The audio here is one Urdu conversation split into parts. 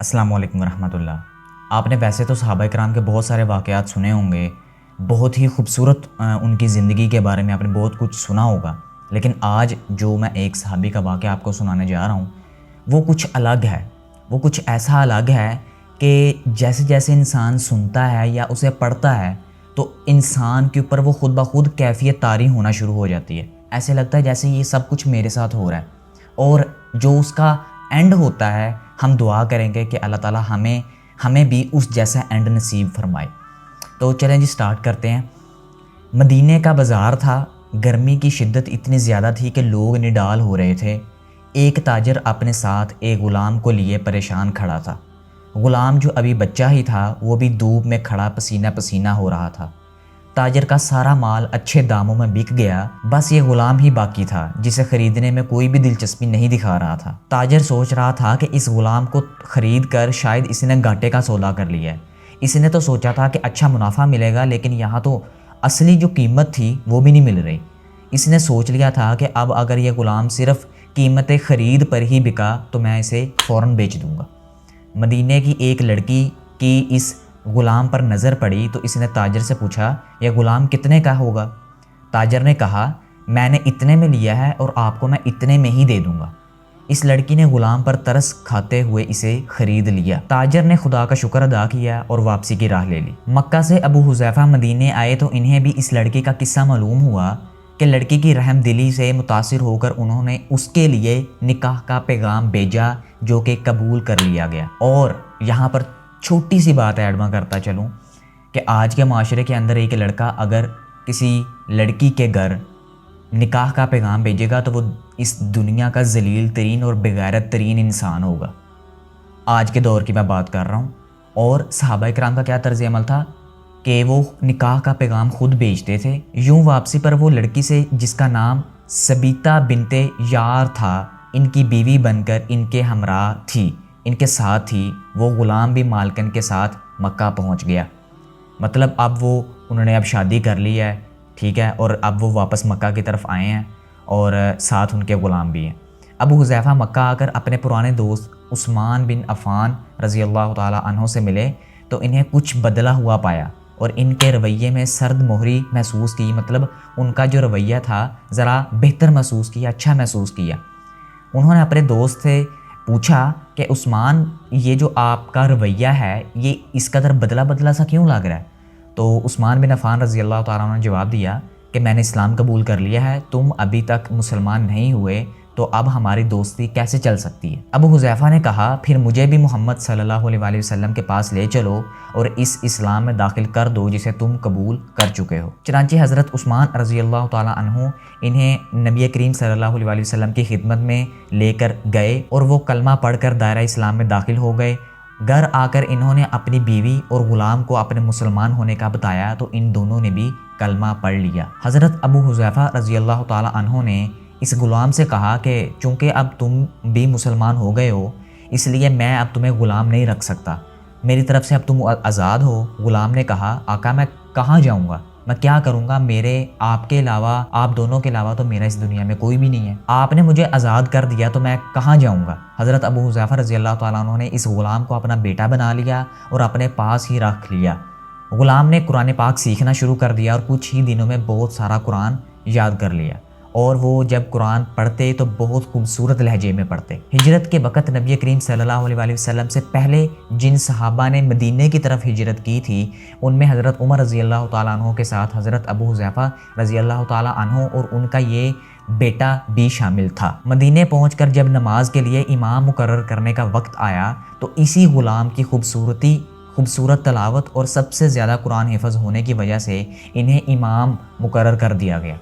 السلام علیکم ورحمۃ اللہ۔ آپ نے ویسے تو صحابہ کرام کے بہت سارے واقعات سنے ہوں گے، بہت ہی خوبصورت ان کی زندگی کے بارے میں آپ نے بہت کچھ سنا ہوگا، لیکن آج جو میں ایک صحابی کا واقعہ آپ کو سنانے جا رہا ہوں وہ کچھ الگ ہے، وہ کچھ ایسا الگ ہے کہ جیسے جیسے انسان سنتا ہے یا اسے پڑھتا ہے تو انسان کے اوپر وہ خود بخود کیفیت طاری ہونا شروع ہو جاتی ہے، ایسے لگتا ہے جیسے یہ سب کچھ میرے ساتھ ہو رہا ہے۔ اور جو اس کا اینڈ ہوتا ہے ہم دعا کریں گے کہ اللہ تعالیٰ ہمیں بھی اس جیسا اینڈ نصیب فرمائے۔ تو چلیں جی سٹارٹ کرتے ہیں۔ مدینے کا بازار تھا، گرمی کی شدت اتنی زیادہ تھی کہ لوگ نڈال ہو رہے تھے۔ ایک تاجر اپنے ساتھ ایک غلام کو لیے پریشان کھڑا تھا۔ غلام جو ابھی بچہ ہی تھا وہ بھی دھوپ میں کھڑا پسینہ پسینہ ہو رہا تھا۔ تاجر کا سارا مال اچھے داموں میں بک گیا، بس یہ غلام ہی باقی تھا جسے خریدنے میں کوئی بھی دلچسپی نہیں دکھا رہا تھا۔ تاجر سوچ رہا تھا کہ اس غلام کو خرید کر شاید اس نے گھاٹے کا سودا کر لیا ہے۔ اس نے تو سوچا تھا کہ اچھا منافع ملے گا، لیکن یہاں تو اصلی جو قیمت تھی وہ بھی نہیں مل رہی۔ اس نے سوچ لیا تھا کہ اب اگر یہ غلام صرف قیمت خرید پر ہی بکا تو میں اسے فوراً بیچ دوں گا۔ مدینے کی ایک لڑکی کی اس غلام پر نظر پڑی تو اس نے تاجر سے پوچھا، یہ غلام کتنے کا ہوگا؟ تاجر نے کہا، میں نے اتنے میں لیا ہے اور آپ کو میں اتنے میں ہی دے دوں گا۔ اس لڑکی نے غلام پر ترس کھاتے ہوئے اسے خرید لیا۔ تاجر نے خدا کا شکر ادا کیا اور واپسی کی راہ لے لی۔ مکہ سے ابو حذیفہ مدینے آئے تو انہیں بھی اس لڑکی کا قصہ معلوم ہوا کہ لڑکی کی رحم دلی سے متاثر ہو کر انہوں نے اس کے لیے نکاح کا پیغام بھیجا جو کہ قبول کر لیا گیا۔ اور یہاں پر چھوٹی سی بات ایڈ میں کرتا چلوں کہ آج کے معاشرے کے اندر ایک لڑکا اگر کسی لڑکی کے گھر نکاح کا پیغام بھیجے گا تو وہ اس دنیا کا ذلیل ترین اور بغیرت ترین انسان ہوگا۔ آج کے دور کی میں بات کر رہا ہوں۔ اور صحابہ کرام کا کیا طرز عمل تھا کہ وہ نکاح کا پیغام خود بھیجتے تھے۔ یوں واپسی پر وہ لڑکی سے جس کا نام سبیتا بنت یار تھا، ان کی بیوی بن کر ان کے ہمراہ تھی، ان کے ساتھ تھی، وہ غلام بھی مالکن کے ساتھ مکہ پہنچ گیا۔ مطلب اب انہوں نے اب شادی کر لی ہے، ٹھیک ہے، اور اب وہ واپس مکہ کی طرف آئے ہیں اور ساتھ ان کے غلام بھی ہیں۔ ابو حذیفہ مکہ آ کر اپنے پرانے دوست عثمان بن عفان رضی اللہ تعالی عنہ سے ملے تو انہیں کچھ بدلا ہوا پایا اور ان کے رویے میں سرد مہری محسوس کی، مطلب ان کا جو رویہ تھا ذرا بہتر محسوس کیا، اچھا محسوس کیا۔ انہوں نے اپنے دوست سے پوچھا کہ عثمان، یہ جو آپ کا رویہ ہے یہ اس قدر بدلا بدلا سا کیوں لگ رہا ہے؟ تو عثمان بن عفان رضی اللہ تعالیٰ عنہ نے جواب دیا کہ میں نے اسلام قبول کر لیا ہے، تم ابھی تک مسلمان نہیں ہوئے تو اب ہماری دوستی کیسے چل سکتی ہے؟ ابو حذیفہ نے کہا، پھر مجھے بھی محمد صلی اللہ علیہ وآلہ وسلم کے پاس لے چلو اور اس اسلام میں داخل کر دو جسے تم قبول کر چکے ہو۔ چنانچہ حضرت عثمان رضی اللہ تعالیٰ عنہ انہیں نبی کریم صلی اللہ علیہ وآلہ وسلم کی خدمت میں لے کر گئے اور وہ کلمہ پڑھ کر دائرہ اسلام میں داخل ہو گئے۔ گھر آ کر انہوں نے اپنی بیوی اور غلام کو اپنے مسلمان ہونے کا بتایا تو ان دونوں نے بھی کلمہ پڑھ لیا۔ حضرت ابو حذیفہ رضی اللہ تعالیٰ عنہ نے اس غلام سے کہا کہ چونکہ اب تم بھی مسلمان ہو گئے ہو اس لیے میں اب تمہیں غلام نہیں رکھ سکتا، میری طرف سے اب تم آزاد ہو۔ غلام نے کہا، آقا میں کہاں جاؤں گا، میں کیا کروں گا، میرے آپ کے علاوہ، آپ دونوں کے علاوہ تو میرا اس دنیا میں کوئی بھی نہیں ہے، آپ نے مجھے آزاد کر دیا تو میں کہاں جاؤں گا؟ حضرت ابو حذیفہ رضی اللہ تعالیٰ عنہ نے اس غلام کو اپنا بیٹا بنا لیا اور اپنے پاس ہی رکھ لیا۔ غلام نے قرآن پاک سیکھنا شروع کر دیا اور کچھ ہی دنوں میں بہت سارا قرآن یاد کر لیا، اور وہ جب قرآن پڑھتے تو بہت خوبصورت لہجے میں پڑھتے۔ ہجرت کے وقت نبی کریم صلی اللہ علیہ وآلہ وسلم سے پہلے جن صحابہ نے مدینے کی طرف ہجرت کی تھی ان میں حضرت عمر رضی اللہ تعالیٰ عنہ کے ساتھ حضرت ابو حذیفہ رضی اللہ تعالیٰ عنہ اور ان کا یہ بیٹا بھی شامل تھا۔ مدینے پہنچ کر جب نماز کے لیے امام مقرر کرنے کا وقت آیا تو اسی غلام کی خوبصورت تلاوت اور سب سے زیادہ قرآن حفظ ہونے کی وجہ سے انہیں امام مقرر کر دیا گیا،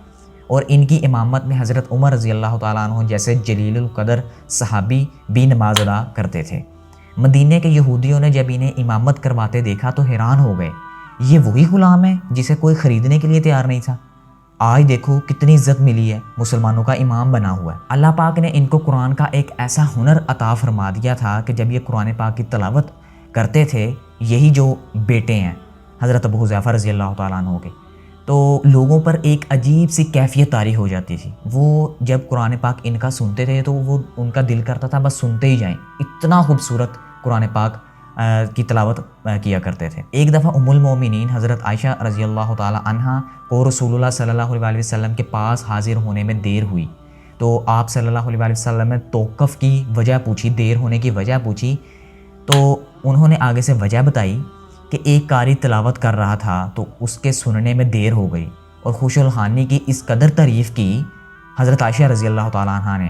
اور ان کی امامت میں حضرت عمر رضی اللہ تعالیٰ عنہ جیسے جلیل القدر صحابی بھی نماز ادا کرتے تھے۔ مدینے کے یہودیوں نے جب انہیں امامت کرواتے دیکھا تو حیران ہو گئے، یہ وہی غلام ہے جسے کوئی خریدنے کے لیے تیار نہیں تھا، آج دیکھو کتنی عزت ملی ہے، مسلمانوں کا امام بنا ہوا ہے۔ اللہ پاک نے ان کو قرآن کا ایک ایسا ہنر عطا فرما دیا تھا کہ جب یہ قرآن پاک کی تلاوت کرتے تھے، یہی جو بیٹے ہیں حضرت ابو حذیفہ رضی اللہ تعالیٰ عنہ کے، تو لوگوں پر ایک عجیب سی کیفیت طاری ہو جاتی تھی۔ وہ جب قرآن پاک ان کا سنتے تھے تو وہ ان کا دل کرتا تھا بس سنتے ہی جائیں، اتنا خوبصورت قرآن پاک کی تلاوت کیا کرتے تھے۔ ایک دفعہ ام المومنین حضرت عائشہ رضی اللہ تعالی عنہ کو رسول اللہ صلی اللہ علیہ وسلم کے پاس حاضر ہونے میں دیر ہوئی، تو آپ صلی اللہ علیہ وسلم نے توقف کی وجہ پوچھی، دیر ہونے کی وجہ پوچھی، تو انہوں نے آگے سے وجہ بتائی کہ ایک قاری تلاوت کر رہا تھا تو اس کے سننے میں دیر ہو گئی، اور خوش الخانی کی اس قدر تعریف کی حضرت عائشہ رضی اللہ تعالیٰ عنہ نے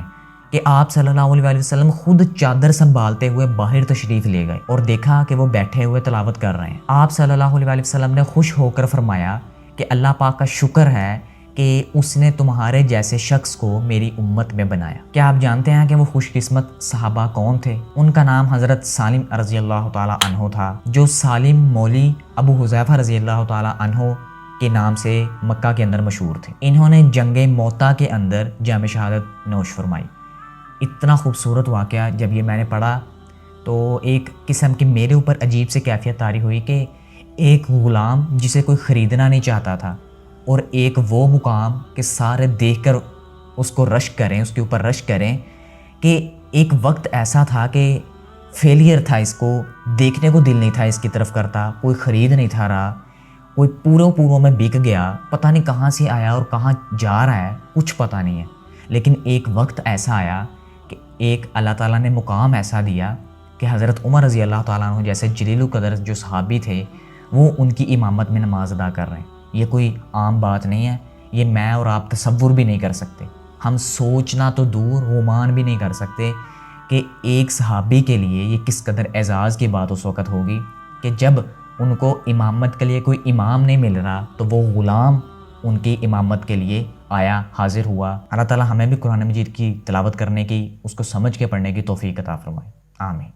کہ آپ صلی اللہ علیہ وسلم خود چادر سنبھالتے ہوئے باہر تشریف لے گئے اور دیکھا کہ وہ بیٹھے ہوئے تلاوت کر رہے ہیں۔ آپ صلی اللہ علیہ وسلم نے خوش ہو کر فرمایا کہ اللہ پاک کا شکر ہے کہ اس نے تمہارے جیسے شخص کو میری امت میں بنایا۔ کیا آپ جانتے ہیں کہ وہ خوش قسمت صحابہ کون تھے؟ ان کا نام حضرت سالم رضی اللہ تعالیٰ عنہ تھا، جو سالم مولی ابو حذیفہ رضی اللہ تعالیٰ عنہ کے نام سے مکہ کے اندر مشہور تھے۔ انہوں نے جنگ موتا کے اندر جام شہادت نوش فرمائی۔ اتنا خوبصورت واقعہ جب یہ میں نے پڑھا تو ایک قسم کی میرے اوپر عجیب سے کیفیت طاری ہوئی کہ ایک غلام جسے کوئی خریدنا نہیں چاہتا تھا، اور ایک وہ مقام کہ سارے دیکھ کر اس کو رشک کریں، اس کے اوپر رشک کریں، کہ ایک وقت ایسا تھا کہ فیلئر تھا، اس کو دیکھنے کو دل نہیں تھا اس کی طرف کرتا، کوئی خرید نہیں تھا رہا، کوئی پوروں میں بک گیا، پتہ نہیں کہاں سے آیا اور کہاں جا رہا ہے، کچھ پتہ نہیں ہے۔ لیکن ایک وقت ایسا آیا کہ ایک اللہ تعالیٰ نے مقام ایسا دیا کہ حضرت عمر رضی اللہ تعالیٰ عنہ جیسے جلیل القدر جو صحابی تھے وہ ان کی امامت میں نماز ادا کر رہے ہیں۔ یہ کوئی عام بات نہیں ہے، یہ میں اور آپ تصور بھی نہیں کر سکتے، ہم سوچنا تو دور گمان بھی نہیں کر سکتے کہ ایک صحابی کے لیے یہ کس قدر اعزاز کی بات اس وقت ہوگی کہ جب ان کو امامت کے لیے کوئی امام نہیں مل رہا تو وہ غلام ان کی امامت کے لیے آیا، حاضر ہوا۔ اللہ تعالیٰ ہمیں بھی قرآن مجید کی تلاوت کرنے کی، اس کو سمجھ کے پڑھنے کی توفیق عطا فرمائے، آمین۔